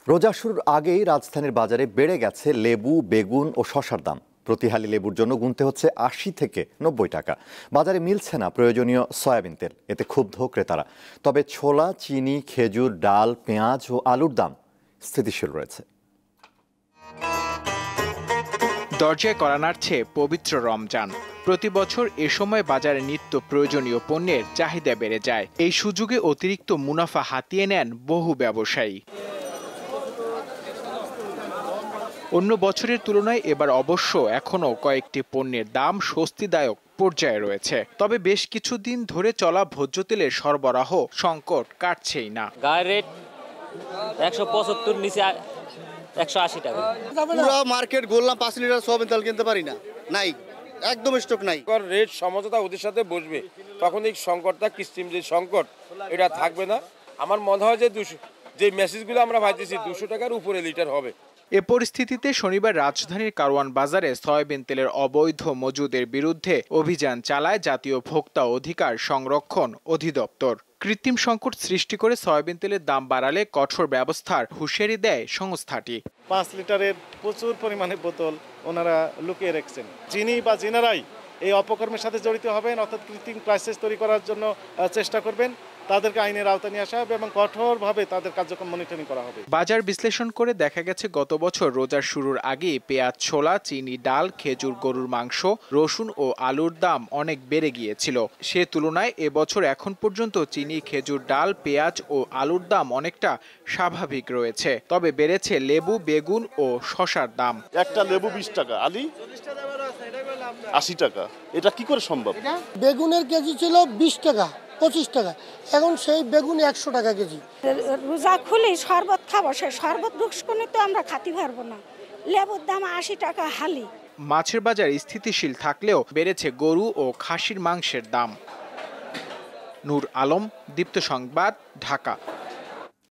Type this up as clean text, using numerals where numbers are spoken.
রোজা শুরুর আগেই রাজধানীর বাজারে বেড়ে গেছে লেবু, বেগুন ও শসার দাম। প্রতি হালি লেবুর জন্য গুনতে হচ্ছে ৮০ থেকে ৯০ টাকা। বাজারে মিলছে না প্রয়োজনীয় সয়াবিন তেল, এতে ক্ষুব্ধ ক্রেতারা। তবে ছোলা, চিনি, খেজুর, ডাল, পেঁয়াজ ও আলুর দাম স্থিতিশীল রয়েছে। দরজায় কড়া নাড়ছে পবিত্র রমজান। প্রতি বছর এ সময় বাজারে নিত্য প্রয়োজনীয় পণ্যের চাহিদা বেড়ে যায়। এই সুযোগে অতিরিক্ত মুনাফা হাতিয়ে নেন বহু ব্যবসায়ী। অন্য বছরের তুলনায় এবার অবশ্য এখনো কয়েকটি পণ্যের দাম স্বস্তিদায়ক পর্যায়ে রয়েছে। তবে বেশ কিছুদিন ধরে চলা ভোজ্য তেলের সরবরাহ সংকট কাটছেই না। গায়ের রেট ১৭৫ নিচে ১৮০ টাকা। পুরো মার্কেট ঘুরলাম, ৫ লিটার সয়াবিন তেল কিনতে পারি না, নাই, একদম স্টক নাই। রেট সমঝোতা ওদের সাথে বসবে, তখন এই সংকটটা কৃত্রিম যে সংকট এটা থাকবে না। আমার মনে হয় যে মেসেজগুলো আমরা ভাবতেছি ২০০ টাকার উপরে লিটার হবে। এ পরিস্থিতিতে শনিবার রাজধানীর কারওয়ান বাজারে সয়াবিন তেলের অবৈধ মজুদের বিরুদ্ধে অভিযান চালায় জাতীয় ভোক্তা অধিকার সংরক্ষণ অধিদপ্তর। কৃত্রিম সংকট সৃষ্টি করে সয়াবিন তেলের দাম বাড়ালে কঠোর ব্যবস্থার হুঁশিয়ারি দেয় সংস্থাটি। ৫ লিটারের প্রচুর পরিমাণে বোতল ওনারা লুকিয়ে রেখেছেন। যিনি বা যিনারাই এই অপকর্মের সাথে জড়িত হবেন, অর্থাৎ কৃত্রিম ক্রাইসিস তৈরি করার জন্য চেষ্টা করবেন, তাদেরকে আইনের আওতায় নিয়ে আসা হবে এবং কঠোরভাবে তাদের কার্যক্রম মনিটরিং করা হবে। বাজার বিশ্লেষণ করে দেখা গেছে গত বছর রোজার শুরুর আগে পেঁয়াজ, ছোলা, চিনি, ডাল, খেজুর, গরুর মাংস, রসুন ও আলুর দাম অনেক বেড়ে গিয়েছিল। সে তুলনায় এবছর এখন পর্যন্ত চিনি, খেজুর, ডাল, পেঁয়াজ ও আলুর দাম অনেকটা স্বাভাবিক রয়েছে। তবে বেড়েছে লেবু, বেগুন ও শসার দাম। একটা লেবু ২০ টাকা, আলি ৮০ টাকা। এটা কি করে সম্ভব? বেগুনের কেজি ছিল ২০ টাকা, ২৫ টাকা, এখন সেই বেগুন ১০০ টাকা কেজি। রোজা খুলি শরবত খাবো, সে শরবত রুক্সকুনি তো আমরা খাতে পারবো না। লেবুর দাম ৮০ টাকা হালি। মাছের বাজার স্থিতিশীল থাকলেও বেড়েছে গরু ও খাসির মাংসের দাম। নূর আলম, দীপ্ত সংবাদ, ঢাকা।